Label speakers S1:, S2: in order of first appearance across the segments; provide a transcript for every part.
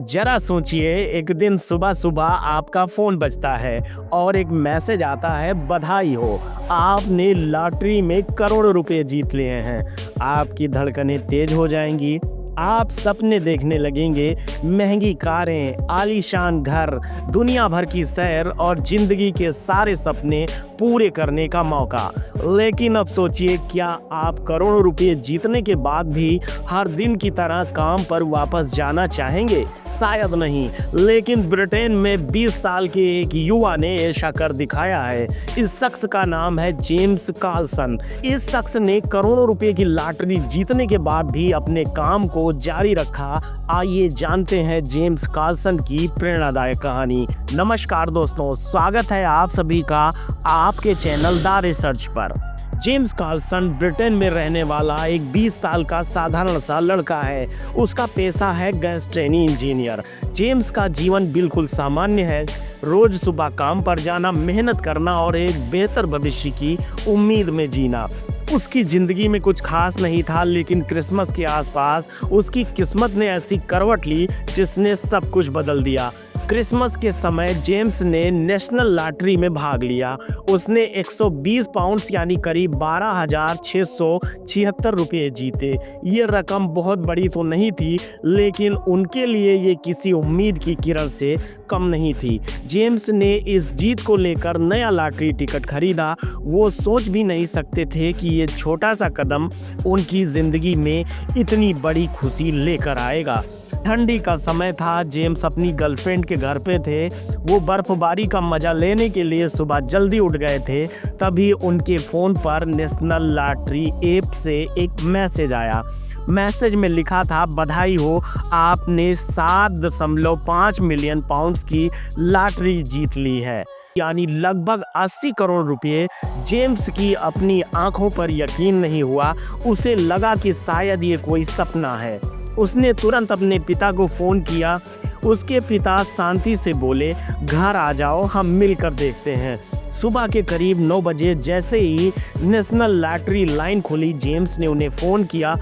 S1: जरा सोचिए, एक दिन सुबह सुबह आपका फोन बजता है और एक मैसेज आता है, बधाई हो, आपने लॉटरी में करोड़ों रुपए जीत लिए हैं। आपकी धड़कनें तेज हो जाएंगी। आप सपने देखने लगेंगे, महंगी कारें, आलीशान घर, दुनिया भर की सैर और जिंदगी के सारे सपने पूरे करने का मौका। लेकिन अब सोचिए, क्या आप करोड़ों रुपए जीतने के बाद भी हर दिन की तरह काम पर वापस जाना चाहेंगे? शायद नहीं। लेकिन ब्रिटेन में 20 साल के एक युवा ने ऐसा कर दिखाया है। इस शख्स का नाम है जेम्स कार्लसन। इस शख्स ने करोड़ों रुपए की लॉटरी जीतने के बाद भी अपने काम को जारी रखा। आइए जानते हैं जेम्स कार्लसन की प्रेरणादायक कहानी। नमस्कार दोस्तों, स्वागत है आप सभी का आपके चैनल द रिसर्च पर। जेम्स कार्लसन ब्रिटेन में रहने वाला एक 20 साल का साधारण सा लड़का है। उसका पेशा है गैस ट्रेनी इंजीनियर। जेम्स का जीवन बिल्कुल सामान्य है। रोज सुबह काम पर जाना, मेहनत करना और एक बेहतर भविष्य की उम्मीद में जीना। उसकी जिंदगी में कुछ खास नहीं था, लेकिन क्रिसमस के आसपास उसकी किस्मत ने ऐसी करवट ली जिसने सब कुछ बदल दिया। क्रिसमस के समय जेम्स ने नेशनल लॉटरी में भाग लिया। उसने 120 पाउंड्स यानी करीब 12,676 रुपये जीते। ये रकम बहुत बड़ी तो नहीं थी, लेकिन उनके लिए ये किसी उम्मीद की किरण से कम नहीं थी। जेम्स ने इस जीत को लेकर नया लॉटरी टिकट खरीदा। वो सोच भी नहीं सकते थे कि ये छोटा सा कदम उनकी जिंदगी में इतनी बड़ी खुशी लेकर आएगा। ठंडी का समय था। जेम्स अपनी गर्लफ्रेंड के घर पे थे। वो बर्फबारी का मजा लेने के लिए सुबह जल्दी उठ गए थे। तभी उनके फ़ोन पर नेशनल लॉटरी ऐप से एक मैसेज आया। मैसेज में लिखा था, बधाई हो, आपने 7.5 मिलियन पाउंड्स की लॉटरी जीत ली है, यानी लगभग 80 करोड़ रुपए। जेम्स की अपनी आंखों पर यकीन नहीं हुआ। उसे लगा कि शायद ये कोई सपना है। उसने तुरंत अपने पिता को फ़ोन किया। उसके पिता शांति से बोले, घर आ जाओ, हम मिलकर देखते हैं। सुबह के करीब 9 बजे जैसे ही नेशनल लॉटरी लाइन खुली, जेम्स ने उन्हें फ़ोन किया।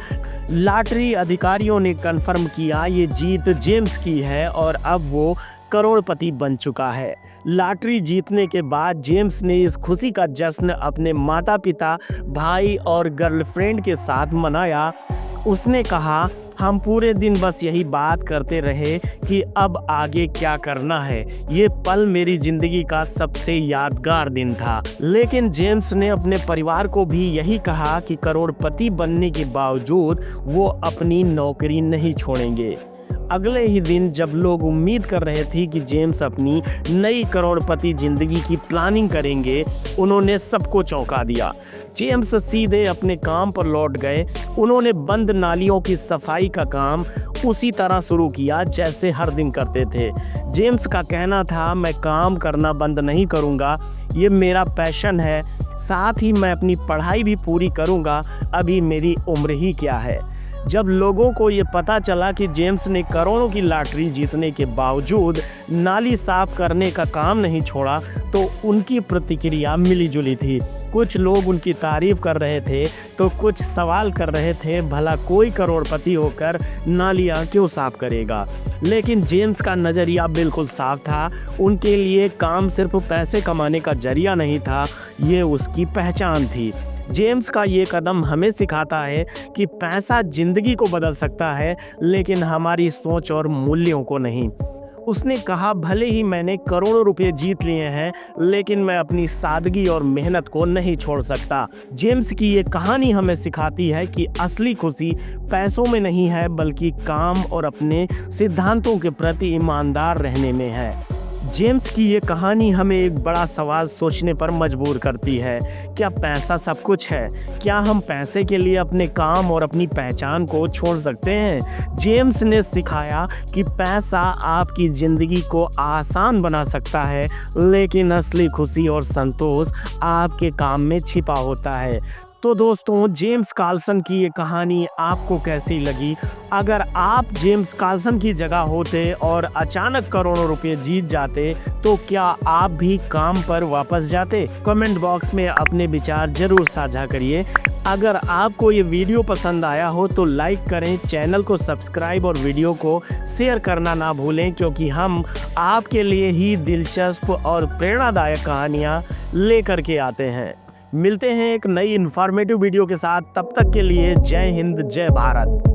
S1: लॉटरी अधिकारियों ने कन्फर्म किया ये जीत जेम्स की है और अब वो करोड़पति बन चुका है। लॉटरी जीतने के बाद जेम्स ने इस खुशी का जश्न अपने माता पिता, भाई और गर्लफ्रेंड के साथ मनाया। उसने कहा, हम पूरे दिन बस यही बात करते रहे कि अब आगे क्या करना है। ये पल मेरी जिंदगी का सबसे यादगार दिन था। लेकिन जेम्स ने अपने परिवार को भी यही कहा कि करोड़पति बनने के बावजूद वो अपनी नौकरी नहीं छोड़ेंगे। अगले ही दिन जब लोग उम्मीद कर रहे थे कि जेम्स अपनी नई करोड़पति जिंदगी की प्लानिंग करेंगे, उन्होंने सबको चौंका दिया। जेम्स सीधे अपने काम पर लौट गए। उन्होंने बंद नालियों की सफाई का काम उसी तरह शुरू किया जैसे हर दिन करते थे। जेम्स का कहना था, मैं काम करना बंद नहीं करूँगा, ये मेरा पैशन है, साथ ही मैं अपनी पढ़ाई भी पूरी करूँगा, अभी मेरी उम्र ही क्या है। जब लोगों को ये पता चला कि जेम्स ने करोड़ों की लॉटरी जीतने के बावजूद नाली साफ करने का काम नहीं छोड़ा, तो उनकी प्रतिक्रिया मिली जुली थी। कुछ लोग उनकी तारीफ कर रहे थे तो कुछ सवाल कर रहे थे, भला कोई करोड़पति होकर नालियाँ क्यों साफ करेगा। लेकिन जेम्स का नज़रिया बिल्कुल साफ था। उनके लिए काम सिर्फ पैसे कमाने का जरिया नहीं था, ये उसकी पहचान थी। जेम्स का ये कदम हमें सिखाता है कि पैसा जिंदगी को बदल सकता है, लेकिन हमारी सोच और मूल्यों को नहीं। उसने कहा, भले ही मैंने करोड़ों रुपए जीत लिए हैं, लेकिन मैं अपनी सादगी और मेहनत को नहीं छोड़ सकता। जेम्स की ये कहानी हमें सिखाती है कि असली खुशी पैसों में नहीं है, बल्कि काम और अपने सिद्धांतों के प्रति ईमानदार रहने में है। जेम्स की ये कहानी हमें एक बड़ा सवाल सोचने पर मजबूर करती है। क्या पैसा सब कुछ है? क्या हम पैसे के लिए अपने काम और अपनी पहचान को छोड़ सकते हैं? जेम्स ने सिखाया कि पैसा आपकी ज़िंदगी को आसान बना सकता है, लेकिन असली खुशी और संतोष आपके काम में छिपा होता है। तो दोस्तों, जेम्स कार्लसन की ये कहानी आपको कैसी लगी? अगर आप जेम्स कार्लसन की जगह होते और अचानक करोड़ों रुपए जीत जाते, तो क्या आप भी काम पर वापस जाते? कमेंट बॉक्स में अपने विचार जरूर साझा करिए। अगर आपको ये वीडियो पसंद आया हो तो लाइक करें, चैनल को सब्सक्राइब और वीडियो को शेयर करना ना भूलें, क्योंकि हम आपके लिए ही दिलचस्प और प्रेरणादायक कहानियाँ लेकर के आते हैं। मिलते हैं एक नई इन्फॉर्मेटिव वीडियो के साथ, तब तक के लिए जय हिंद, जय भारत।